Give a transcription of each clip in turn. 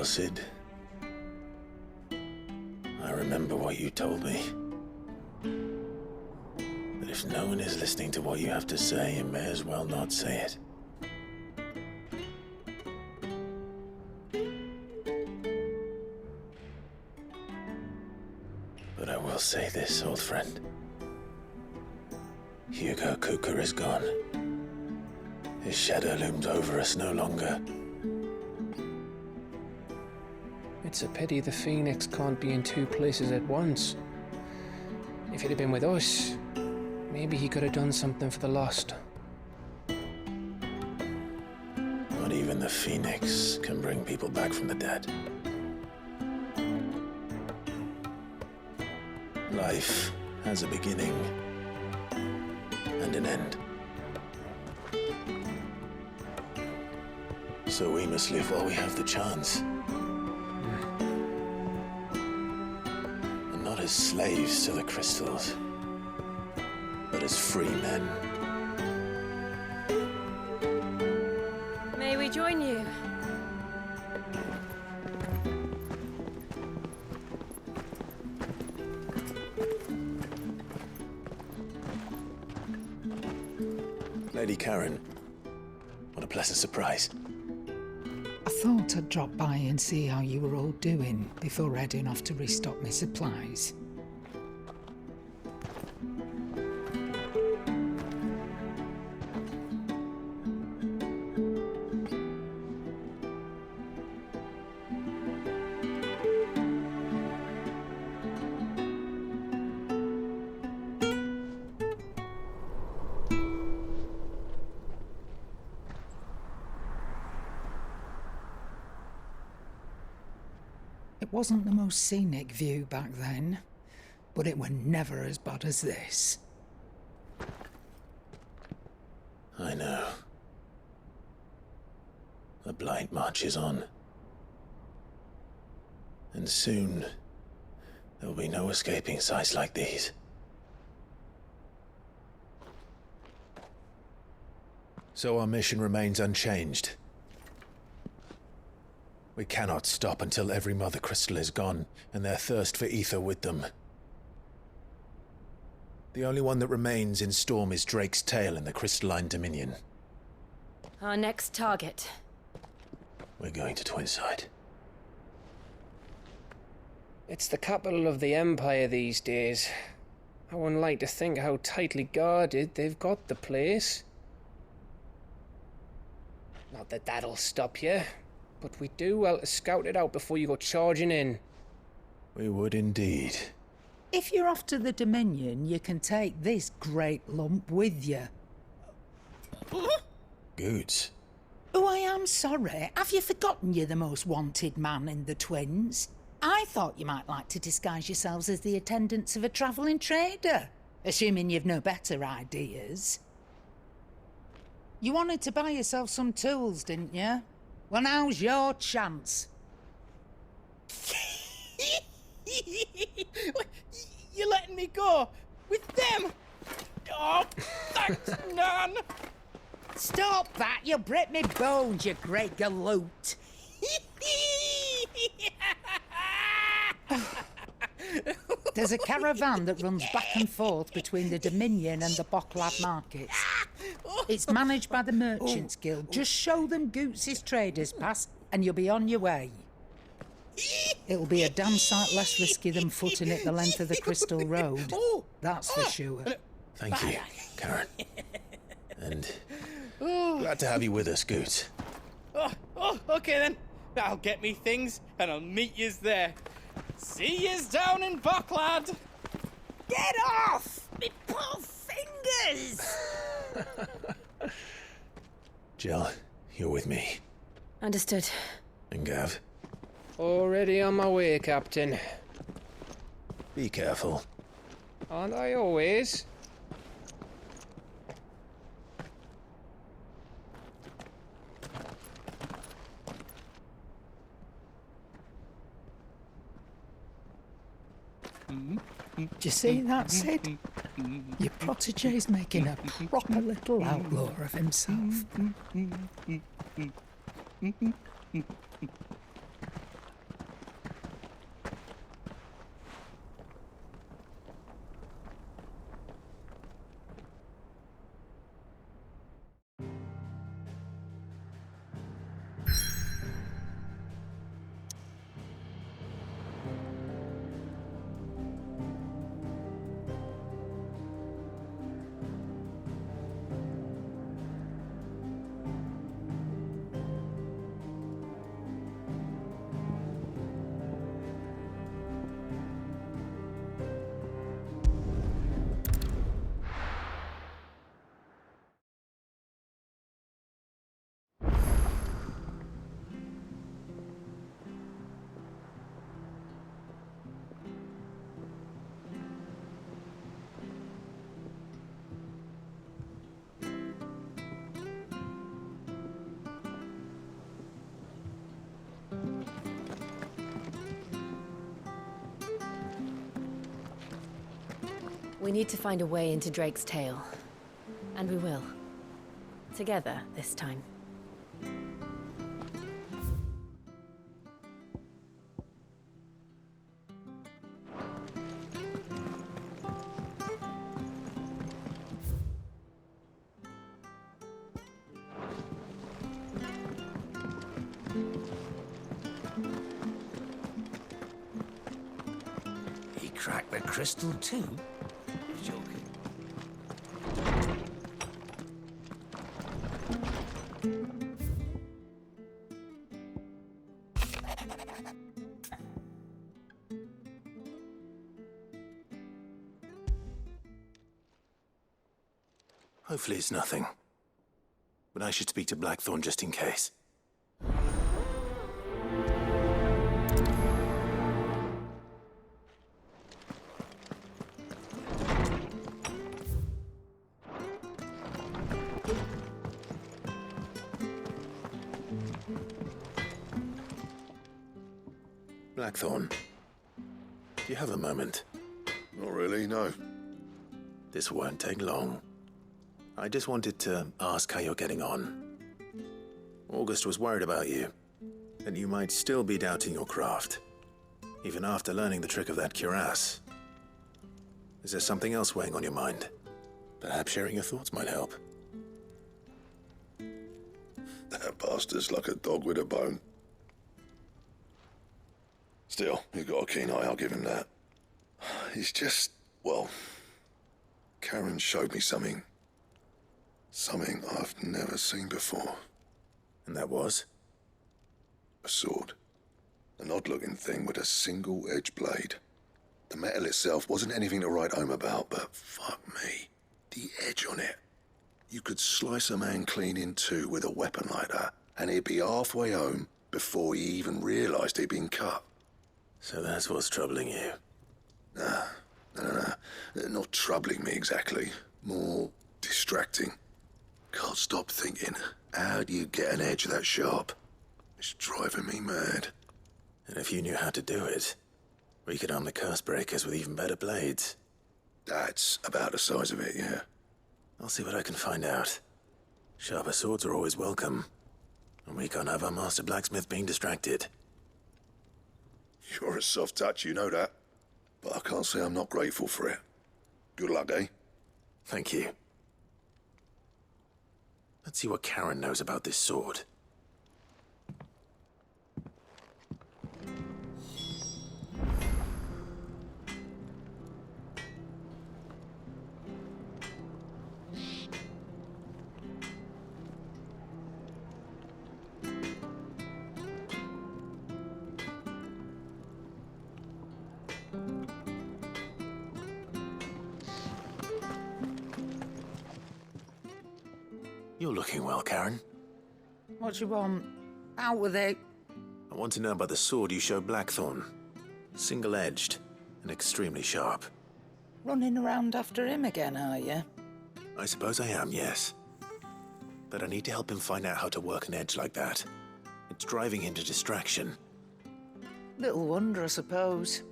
Well, Sid, I remember what you told me. That if no one is listening to what you have to say, you may as well not say it. But I will say this, old friend. Hugo Cooker is gone. His shadow looms over us no longer. It's a pity the Phoenix can't be in two places at once. If he'd have been with us, maybe he could have done something for the lost. Not even the Phoenix can bring people back from the dead. Life has a beginning and an end. So we must live while we have the chance. And not as slaves to the crystals, but as free men. May we join you? Lady Karen, what a pleasant surprise. I thought I'd drop by and see how you were all doing before heading off to restock my supplies. It wasn't the most scenic view back then, but it were never as bad as this. I know. The Blight marches on. And soon, there'll be no escaping sights like these. So our mission remains unchanged. We cannot stop until every Mother Crystal is gone, and their thirst for ether with them. The only one that remains in Storm is Drake's tail in the Crystalline Dominion. Our next target. We're going to Twinside. It's the capital of the Empire these days. I wouldn't like to think how tightly guarded they've got the place. Not that that'll stop you, but we do well to scout it out before you go charging in. We would indeed. If you're off to the Dominion, you can take this great lump with you. Goods. Oh, I am sorry. Have you forgotten you're the most wanted man in the Twins? I thought you might like to disguise yourselves as the attendants of a travelling trader, assuming you've no better ideas. You wanted to buy yourself some tools, didn't you? Well, now's your chance. You're letting me go with them? Oh, thanks, Nan. Stop that! You'll break me bones, you great galoot. There's a caravan that runs back and forth between the Dominion and the Bocklad markets. It's managed by the Merchants Guild. Just show them Goots' traders pass and you'll be on your way. It'll be a damn sight less risky than footing it the length of the Crystal Road. That's for sure. Thank you, Karen. And glad to have you with us, Goots. Okay then. I'll get me things and I'll meet yous there. See yous down in Bocklad. Get off! Me poor fingers! Jill, you're with me. Understood. And Gav, Already on my way, Captain. be careful. Aren't I always? Do you see that, Sid? Your protege's making a proper little outlaw of himself. We need to find a way into Drake's tail. And we will. Together, this time. He cracked the crystal too? You're joking. Hopefully it's nothing. But I should speak to Blackthorn just in case. Blackthorn, do you have a moment? Not really, no. This won't take long. I just wanted to ask how you're getting on. August was worried about you, that you might still be doubting your craft, even after learning the trick of that cuirass. Is there something else weighing on your mind? Perhaps sharing your thoughts might help. That bastard's like a dog with a bone. Still, you've got a keen eye, I'll give him that. He's just, well, Karen showed me something. Something I've never seen before. And that was? A sword. An odd-looking thing with a single-edged blade. The metal itself wasn't anything to write home about, but fuck me, the edge on it. You could slice a man clean in two with a weapon like that, and he'd be halfway home before he even realised he'd been cut. So that's what's troubling you. No. Not troubling me exactly. More distracting. Can't stop thinking, how do you get an edge that sharp? It's driving me mad. And if you knew how to do it, we could arm the curse breakers with even better blades. That's about the size of it, yeah. I'll see what I can find out. Sharper swords are always welcome. And we can't have our master blacksmith being distracted. You're a soft touch, you know that. But I can't say I'm not grateful for it. Good luck, eh? Thank you. Let's see what Karen knows about this sword. You're looking well, Karen. What do you want? Out with it. I want to know about the sword you showed Blackthorn. Single-edged and extremely sharp. Running around after him again, are you? I suppose I am, yes. But I need to help him find out how to work an edge like that. It's driving him to distraction. Little wonder, I suppose.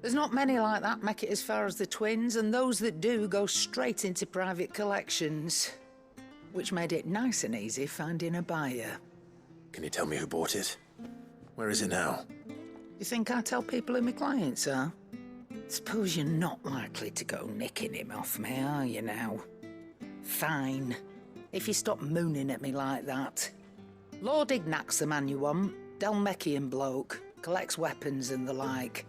There's not many like that make it as far as the twins, and those that do go straight into private collections. Which made it nice and easy finding a buyer. Can you tell me who bought it? Where is it now? You think I tell people who my clients are? Suppose you're not likely to go nicking him off me, are you now? Fine. If you stop mooning at me like that. Lord Ignac's the man you want. Dalmekian bloke. Collects weapons and the like.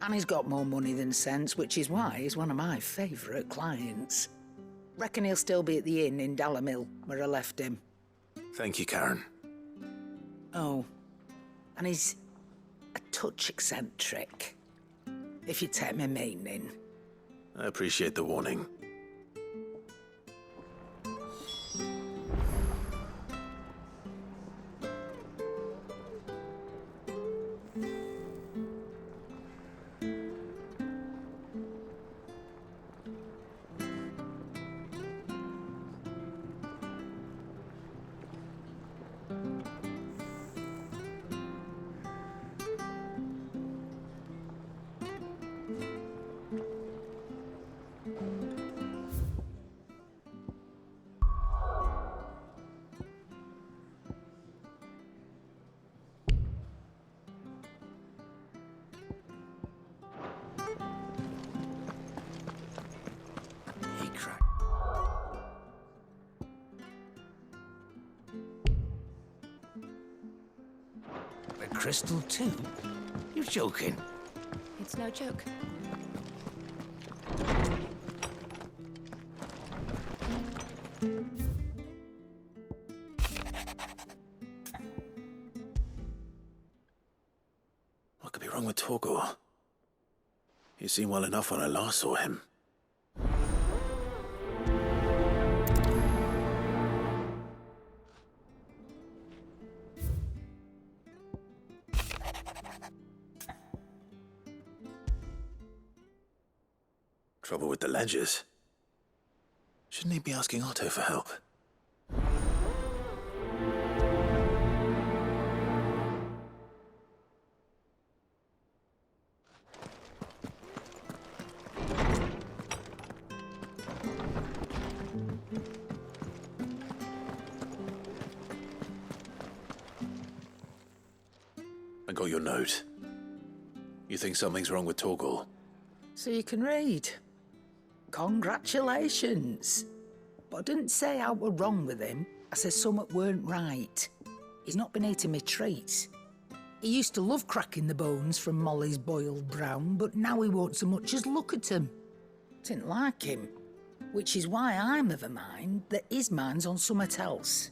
And he's got more money than sense, which is why he's one of my favourite clients. Reckon he'll still be at the inn in Dalamil, where I left him. Thank you, Karen. Oh, and he's a touch eccentric, if you take my meaning. I appreciate the warning. crystal too? You're joking. It's no joke. What could be wrong with Torgor? He seemed well enough when I last saw him. Trouble with the ledgers. Shouldn't he be asking Otto for help? I got your note. You think something's wrong with Torgor? So you can read. Congratulations. But I didn't say I were wrong with him. I said something weren't right. He's not been eating me treats. He used to love cracking the bones from Molly's boiled brown, but now he won't so much as look at them. Didn't like him. Which is why I'm of a mind that his mind's on something else.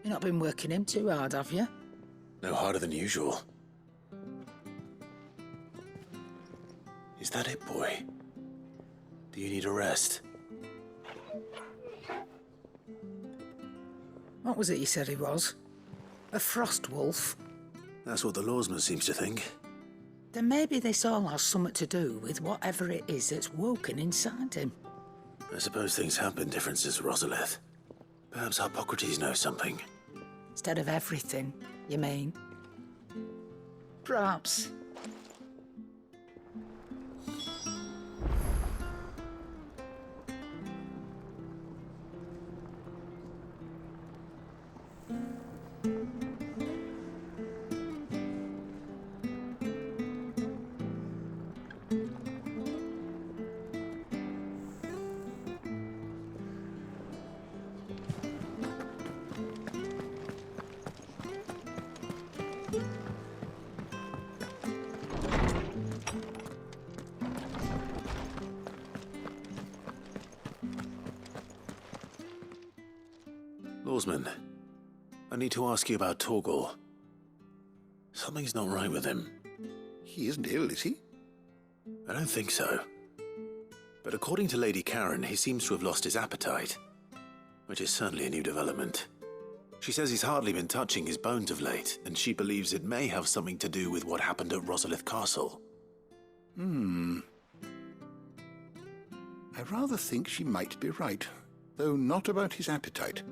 You've not been working him too hard, have you? No harder than usual. Is that it, boy? Do you need a rest? What was it you said he was? A frost wolf? That's what the lawsman seems to think. Then maybe this all has something to do with whatever it is that's woken inside him. I suppose things have been different since Rosalith. Perhaps Hippocrates knows something. Instead of everything, you mean? Perhaps. Lawsman, I need to ask you about Torgor. Something's not right with him. He isn't ill, is he? I don't think so. But according to Lady Karen, he seems to have lost his appetite, which is certainly a new development. She says he's hardly been touching his bones of late, and she believes it may have something to do with what happened at Rosalith Castle. I rather think she might be right, though not about his appetite.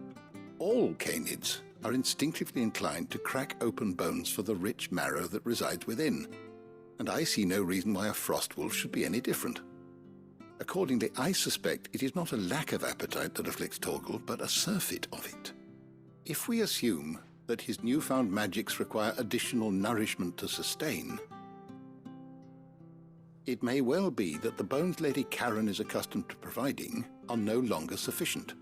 All canids are instinctively inclined to crack open bones for the rich marrow that resides within, and I see no reason why a frostwolf should be any different. Accordingly, I suspect it is not a lack of appetite that afflicts Torgor, but a surfeit of it. If we assume that his newfound magics require additional nourishment to sustain, it may well be that the bones Lady Karen is accustomed to providing are no longer sufficient.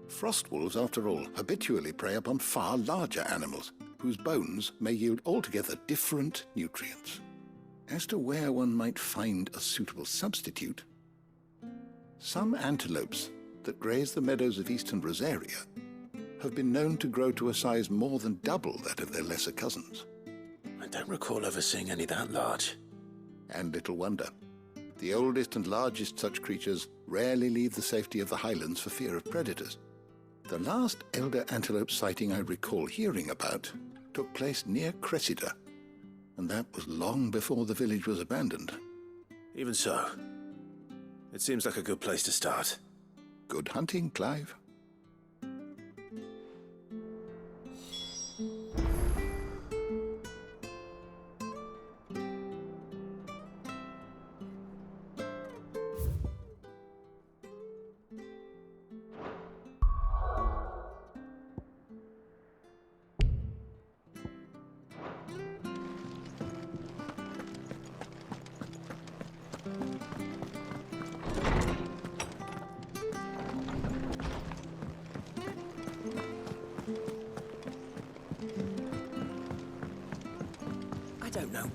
Frostwolves, after all, habitually prey upon far larger animals, whose bones may yield altogether different nutrients. As to where one might find a suitable substitute, some antelopes that graze the meadows of eastern Rosaria have been known to grow to a size more than double that of their lesser cousins. I don't recall ever seeing any that large. And little wonder. The oldest and largest such creatures rarely leave the safety of the highlands for fear of predators. The last elder antelope sighting I recall hearing about took place near Cressida, and that was long before the village was abandoned. Even so, it seems like a good place to start. Good hunting, Clive.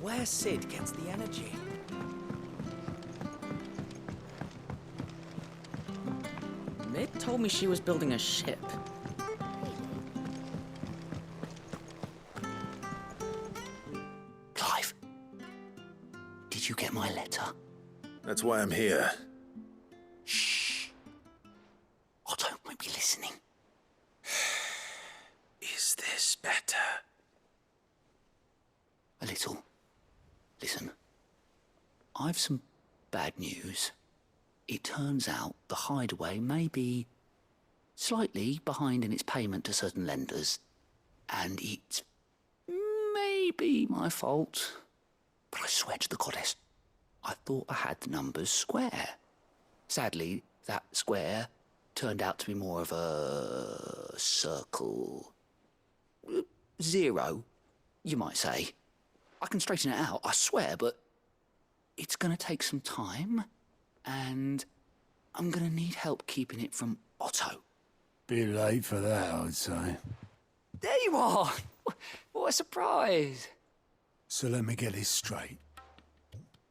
where Sid gets the energy. Mid told me she was building a ship. Clive, did you get my letter? That's why I'm here. Shh. Otto might be listening. Is this better? A little. Listen, I've some bad news. It turns out the Hideaway may be slightly behind in its payment to certain lenders, and it's maybe my fault. But I swear to the goddess, I thought I had the numbers square. Sadly, that square turned out to be more of a circle. 0, you might say. I can straighten it out, I swear, but it's going to take some time, and I'm going to need help keeping it from Otto. Bit late for that, I'd say. There you are! What a surprise! So let me get this straight.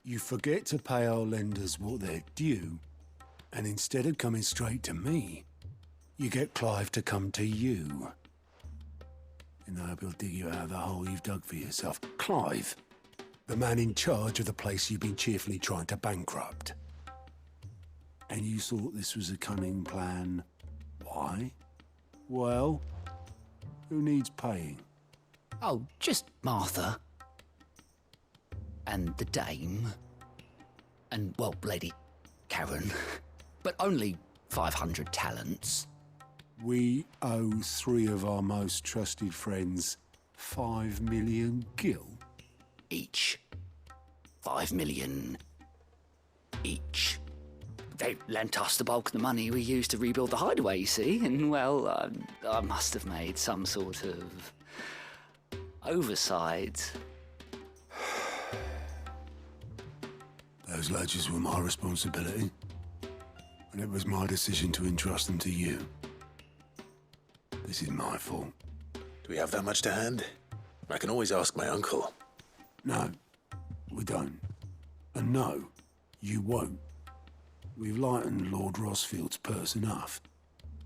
You forget to pay our lenders what they're due, and instead of coming straight to me, you get Clive to come to you. And I hope he'll dig you out of the hole you've dug for yourself. Clive, the man in charge of the place you've been cheerfully trying to bankrupt. And you thought this was a cunning plan. Why? Well, who needs paying? Oh, just Martha. And the dame. And, well, Lady Karen. But only 500 talents. We owe 3 of our most trusted friends 5 million gil. Each. 5 million each. They lent us the bulk of the money we used to rebuild the Hideaway, you see, and, well, I must have made some sort of oversight. Those ledgers were my responsibility, and it was my decision to entrust them to you. This is my fault. Do we have that much to hand? I can always ask my uncle. No, we don't. And no, you won't. We've lightened Lord Rosfield's purse enough.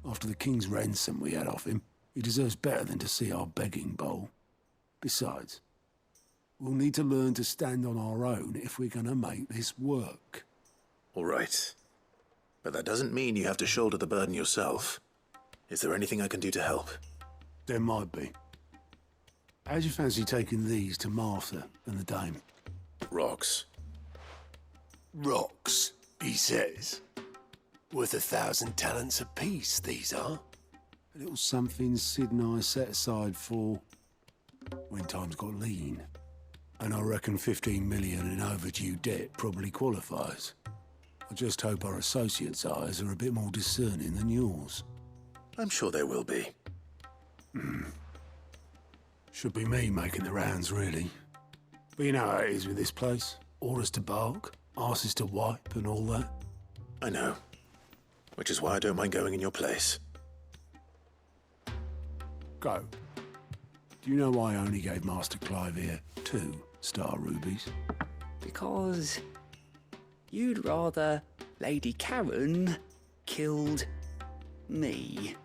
After the king's ransom we had off him, he deserves better than to see our begging bowl. Besides, we'll need to learn to stand on our own if we're going to make this work. All right. But that doesn't mean you have to shoulder the burden yourself. Is there anything I can do to help? There might be. How'd you fancy taking these to Martha and the dame? Rocks. Rocks, he says. Worth 1,000 talents apiece, these are. A little something Sid and I set aside for when times got lean. And I reckon 15 million in overdue debt probably qualifies. I just hope our associates' eyes are a bit more discerning than yours. I'm sure there will be. Should be me making the rounds, really. But you know how it is with this place. Orders to bark, arses to wipe and all that. I know. Which is why I don't mind going in your place. Go. Do you know why I only gave Master Clive here 2 star rubies? Because you'd rather Lady Karen killed me.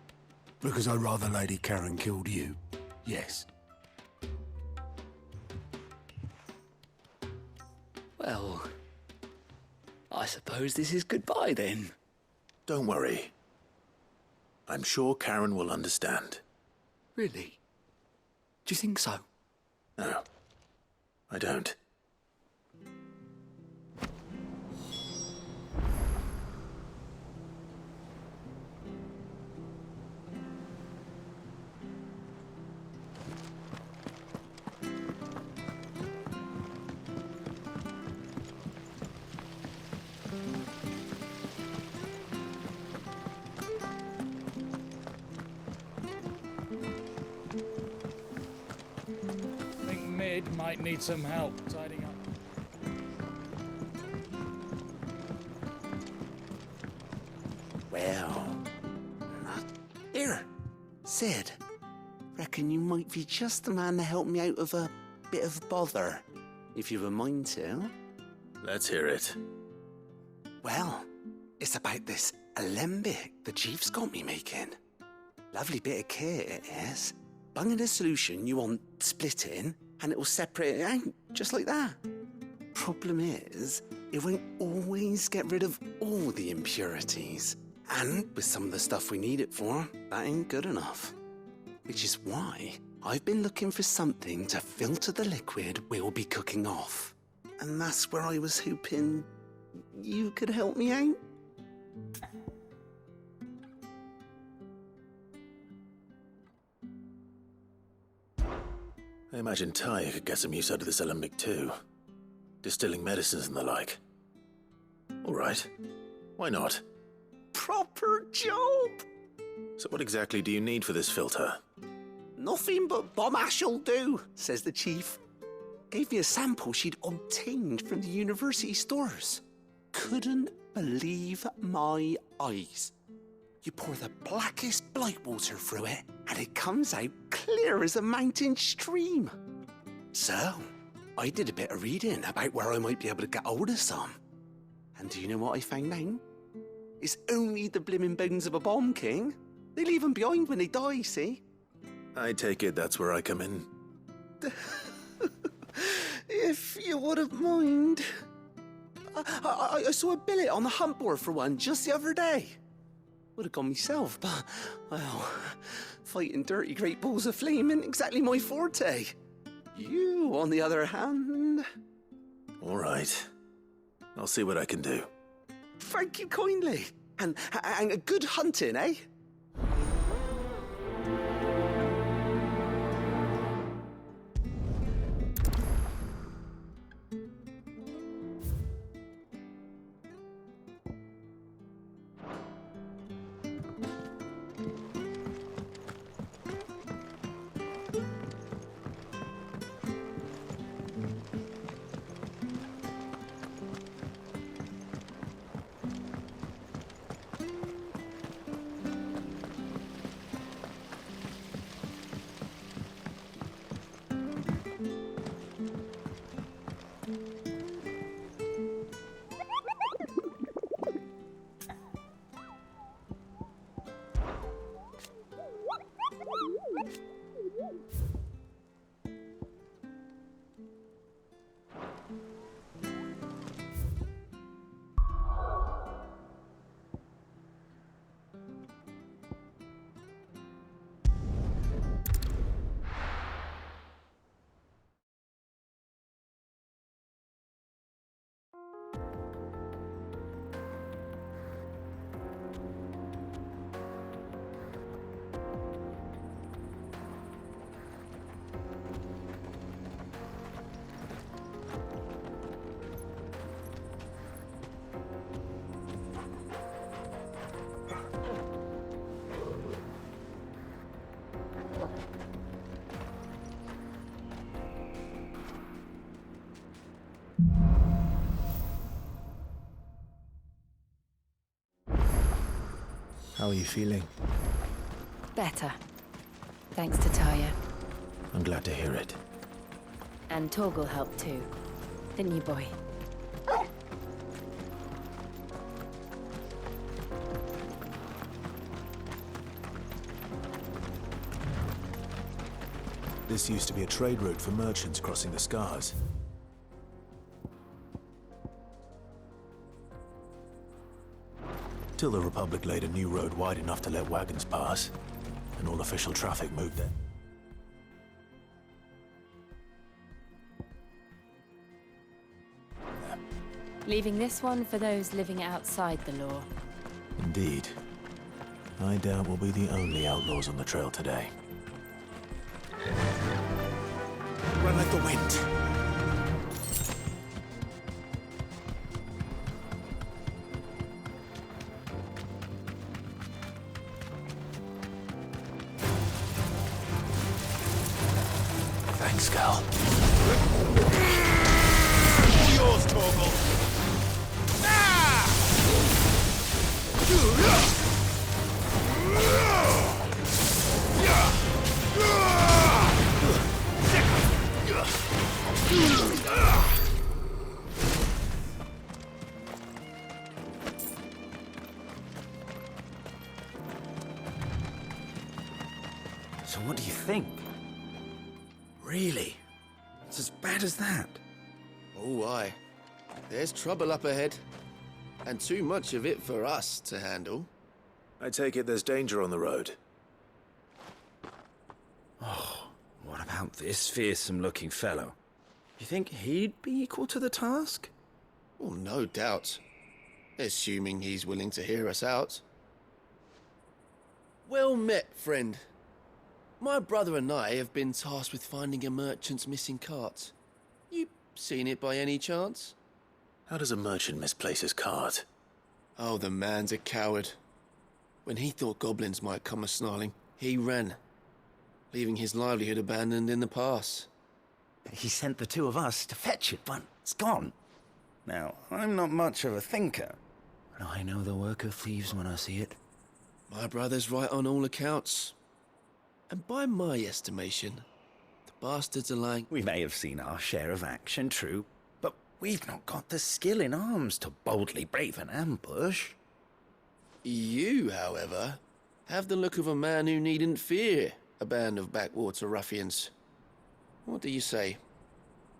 Because I'd rather Lady Karen killed you. Yes. Well, I suppose this is goodbye then. Don't worry. I'm sure Karen will understand. Really? Do you think so? No, I don't. Might need some help tidying up. Well, here, Sid. Reckon you might be just the man to help me out of a bit of bother. if you've a mind to. Let's hear it. Well, it's about this alembic the chief's got me making. Lovely bit of kit it is. Bung in a solution you want splitting, and it will separate it out, just like that. Problem is, it won't always get rid of all the impurities. And with some of the stuff we need it for, that ain't good enough. Which is why I've been looking for something to filter the liquid we'll be cooking off. And that's where I was hoping you could help me out. I imagine Ty could get some use out of this alembic too. Distilling medicines and the like. All right. Why not? Proper job! So what exactly do you need for this filter? Nothing but bomb ash'll do, says the chief. Gave me a sample she'd obtained from the university stores. Couldn't believe my eyes. You pour the blackest blight water through it, and it comes out clear as a mountain stream. So, I did a bit of reading about where I might be able to get hold of some. And do you know what I found out? It's only the blimmin' bones of a bomb king. They leave them behind when they die, see? I take it that's where I come in. If you wouldn't mind. I saw a billet on the hunt board for one just the other day. Would have gone myself, but, well, fighting dirty great balls of flame ain't exactly my forte. You, on the other hand... All right. I'll see what I can do. Thank you kindly. And a good hunting, eh? How are you feeling? Better. Thanks to Taya. I'm glad to hear it. And Torgal helped too. Didn't you, boy? This used to be a trade route for merchants crossing the Scars. Till the Republic laid a new road wide enough to let wagons pass, and all official traffic moved there. Leaving this one for those living outside the law. Indeed. I doubt we'll be the only outlaws on the trail today. Run like the wind. Thanks, Cal. All yours, Torgal. Ah! What do you think? Really? It's as bad as that? Oh, aye. There's trouble up ahead. And too much of it for us to handle. I take it there's danger on the road. Oh, what about this fearsome-looking fellow? You think he'd be equal to the task? Well, no doubt. Assuming he's willing to hear us out. Well met, friend. My brother and I have been tasked with finding a merchant's missing cart. You seen it by any chance? How does a merchant misplace his cart? Oh, the man's a coward. When he thought goblins might come a-snarling, he ran, leaving his livelihood abandoned in the pass. He sent the two of us to fetch it, but it's gone. Now, I'm not much of a thinker, but I know the work of thieves when I see it. My brother's right on all accounts. And by my estimation, the bastards are like... We may have seen our share of action, true, but we've not got the skill in arms to boldly brave an ambush. You, however, have the look of a man who needn't fear a band of backwater ruffians. What do you say?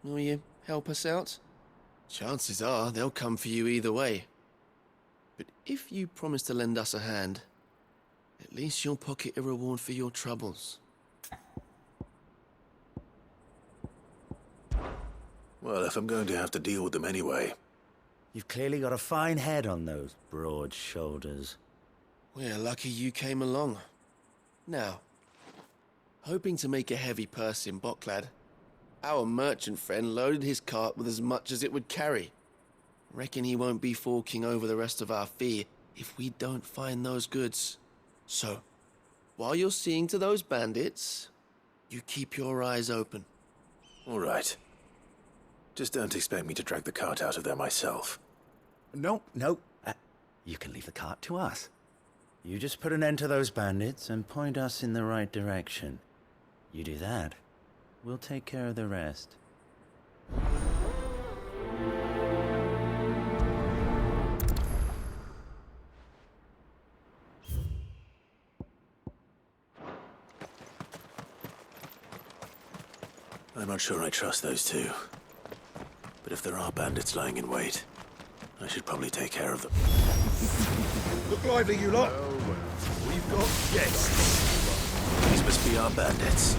Will you help us out? Chances are they'll come for you either way. But if you promise to lend us a hand, at least you'll pocket a reward for your troubles. Well, if I'm going to have to deal with them anyway... You've clearly got a fine head on those broad shoulders. We're lucky you came along. Now, hoping to make a heavy purse in Bocklad, our merchant friend loaded his cart with as much as it would carry. Reckon he won't be forking over the rest of our fee if we don't find those goods. So, while you're seeing to those bandits, you keep your eyes open. All right. Just don't expect me to drag the cart out of there myself. No. You can leave the cart to us. You just put an end to those bandits and point us in the right direction. You do that, we'll take care of the rest. I'm not sure I trust those two. But if there are bandits lying in wait, I should probably take care of them. Look lively, you lot. We've got guests. These must be our bandits.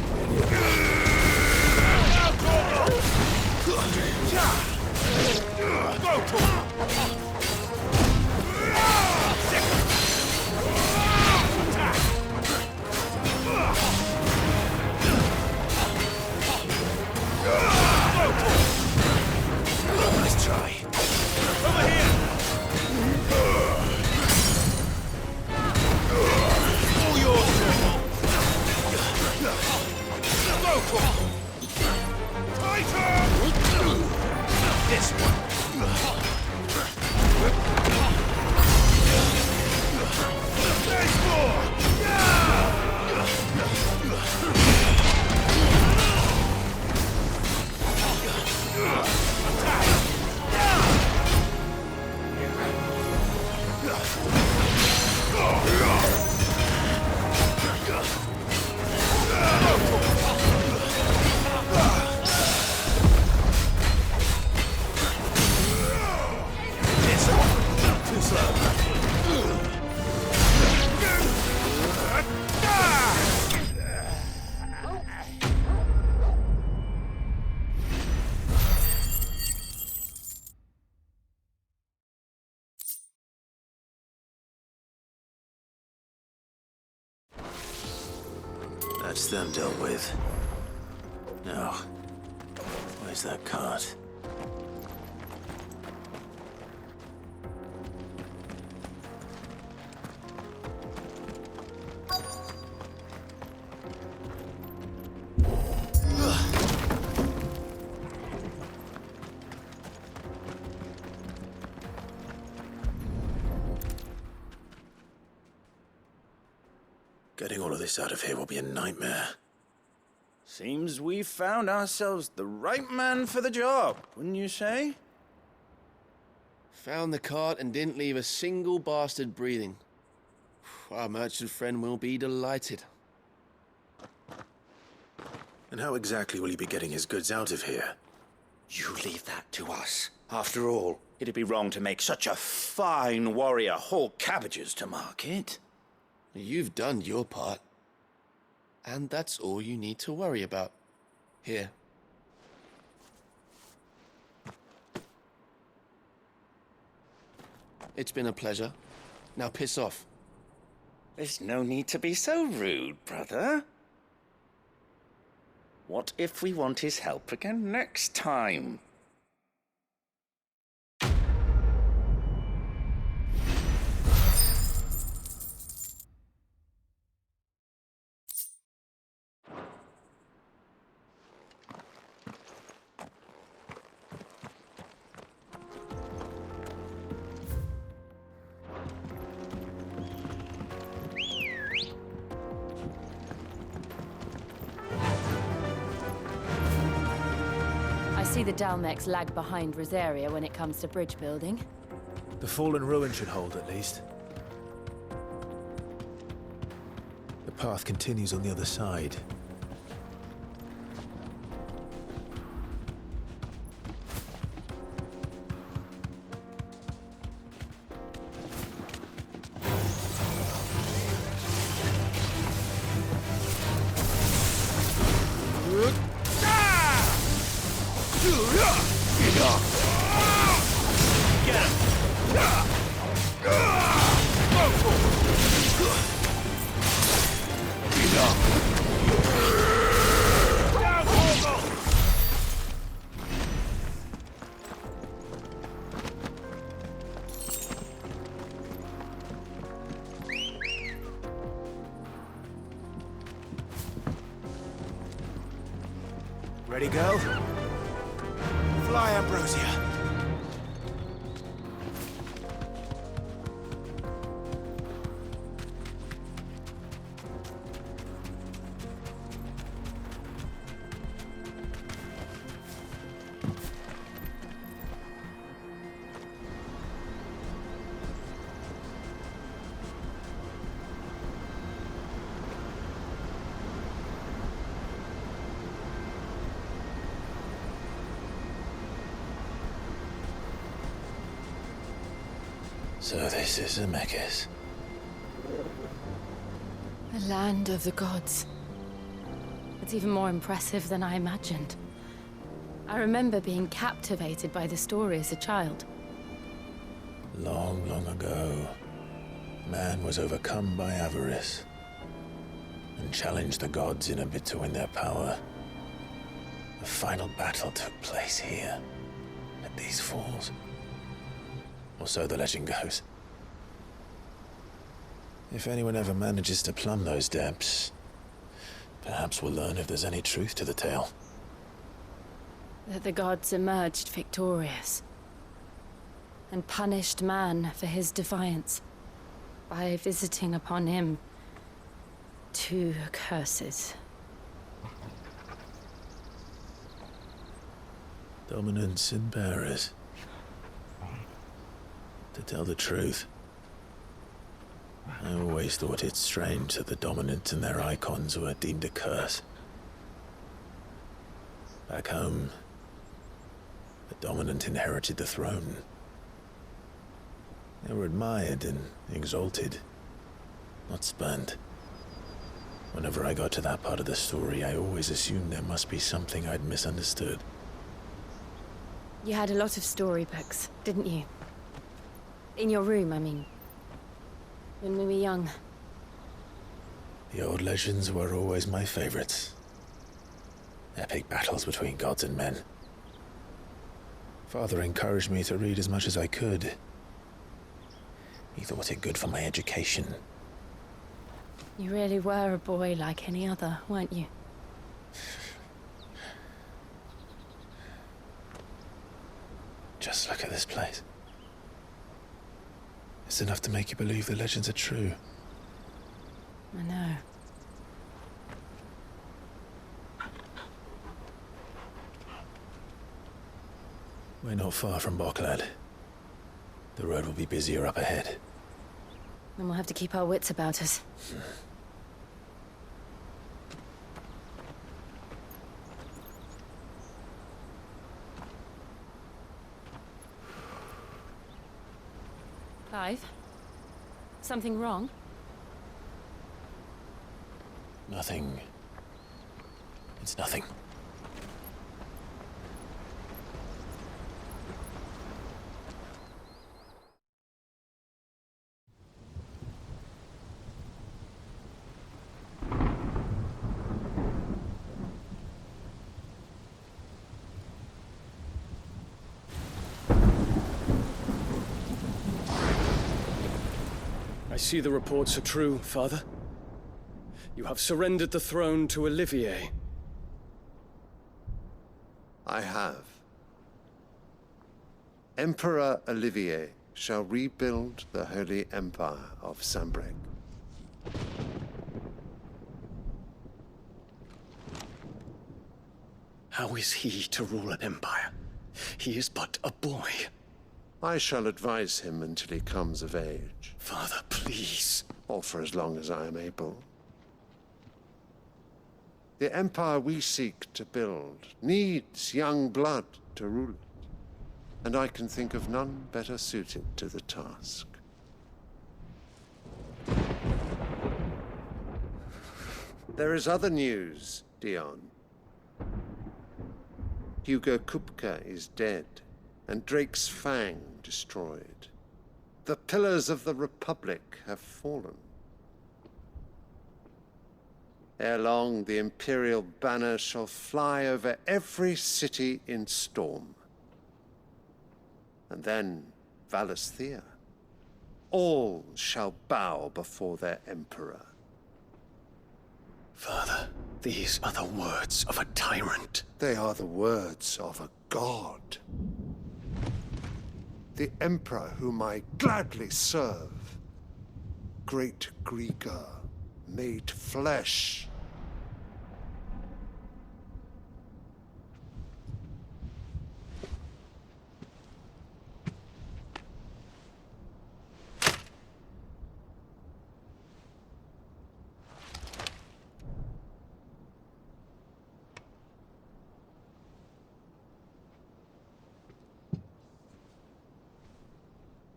Nice try. Over here! All yours! Go for it! Tighter! This one! There's more! Too slow. That's them dealt with. Now, where's that cart? Getting all of this out of here will be a nightmare. Seems we've found ourselves the right man for the job, wouldn't you say? Found the cart and didn't leave a single bastard breathing. Our merchant friend will be delighted. And how exactly will he be getting his goods out of here? You leave that to us. After all, it'd be wrong to make such a fine warrior haul cabbages to market. You've done your part. And that's all you need to worry about. Here. It's been a pleasure. Now piss off. There's no need to be so rude, brother. What if we want his help again next time? I see the Dalmex lag behind Rosaria when it comes to bridge building. The fallen ruin should hold, at least. The path continues on the other side. Ready, go? Fly, Ambrosia. So this is Zemeckis. The land of the gods. It's even more impressive than I imagined. I remember being captivated by the story as a child. Long, long ago, man was overcome by avarice and challenged the gods in a bid to win their power. The final battle took place here, at these falls. Or so the legend goes. If anyone ever manages to plumb those depths, perhaps we'll learn if there's any truth to the tale. That the gods emerged victorious and punished man for his defiance by visiting upon him 2 curses. Dominance and bearers. To tell the truth, I always thought it strange that the dominant and their icons were deemed a curse. Back home, the dominant inherited the throne. They were admired and exalted, not spurned. Whenever I got to that part of the story, I always assumed there must be something I'd misunderstood. You had a lot of storybooks, didn't you? In your room, I mean. When we were young. The old legends were always my favorites. Epic battles between gods and men. Father encouraged me to read as much as I could. He thought it good for my education. You really were a boy like any other, weren't you? Just look at this place. It's enough to make you believe the legends are true. I know. We're not far from Boklad. The road will be busier up ahead. Then we'll have to keep our wits about us. Clive? Something wrong? Nothing. It's nothing. I see the reports are true, Father. You have surrendered the throne to Olivier. I have. Emperor Olivier shall rebuild the Holy Empire of Sambrec. How is he to rule an empire? He is but a boy. I shall advise him until he comes of age. Father, please. Or for as long as I am able. The empire we seek to build needs young blood to rule it, and I can think of none better suited to the task. There is other news, Dion. Hugo Kupka is dead, and Drake's Fang destroyed. The pillars of the Republic have fallen. Ere long, the Imperial banner shall fly over every city in Storm. And then, Valisthea. All shall bow before their Emperor. Father, these are the words of a tyrant. They are the words of a god. The Emperor whom I gladly serve. Great Greeker, made flesh.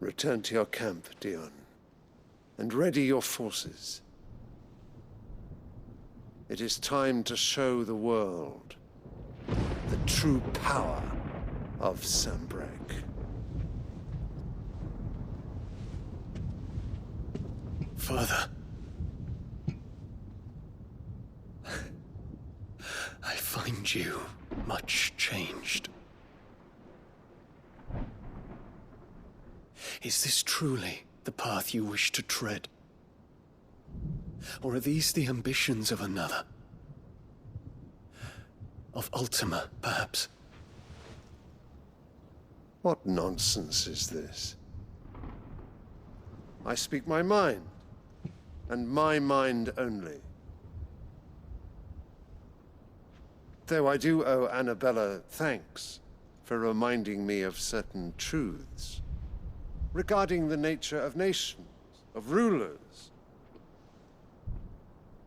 Return to your camp, Dion, and ready your forces. It is time to show the world the true power of Sambrec. Father. I find you much changed. Is this truly the path you wish to tread? Or are these the ambitions of another? Of Ultima, perhaps? What nonsense is this? I speak my mind, and my mind only. Though I do owe Annabella thanks for reminding me of certain truths regarding the nature of nations, of rulers,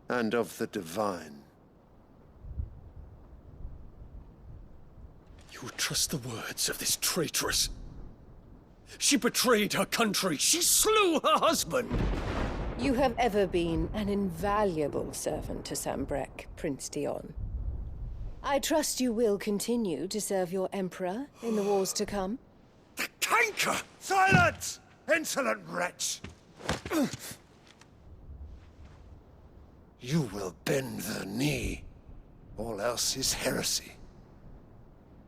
and of the divine. You would trust the words of this traitress? She betrayed her country. She slew her husband. You have ever been an invaluable servant to Sambrec, Prince Dion. I trust you will continue to serve your Emperor in the wars to come. The canker! Silence! Insolent wretch! You will bend the knee. All else is heresy.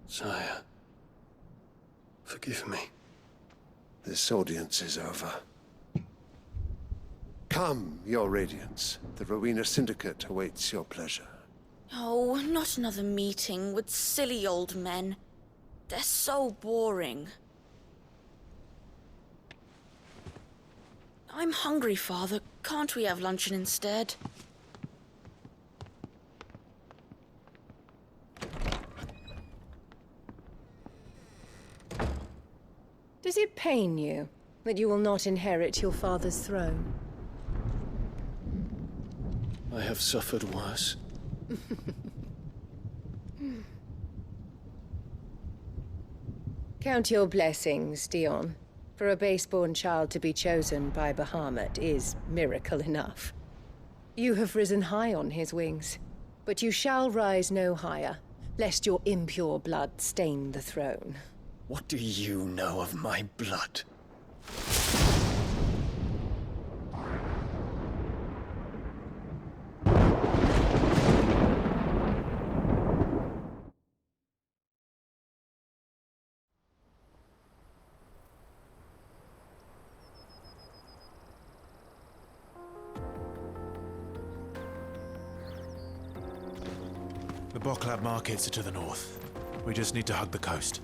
Sire, forgive me. This audience is over. Come, your Radiance. The Rowena Syndicate awaits your pleasure. Oh, not another meeting with silly old men. They're so boring. I'm hungry, Father. Can't we have luncheon instead? Does it pain you that you will not inherit your father's throne? I have suffered worse. Count your blessings, Dion. For a base-born child to be chosen by Bahamut is miracle enough. You have risen high on his wings, but you shall rise no higher, lest your impure blood stain the throne. What do you know of my blood? The Boklab markets are to the north. We just need to hug the coast.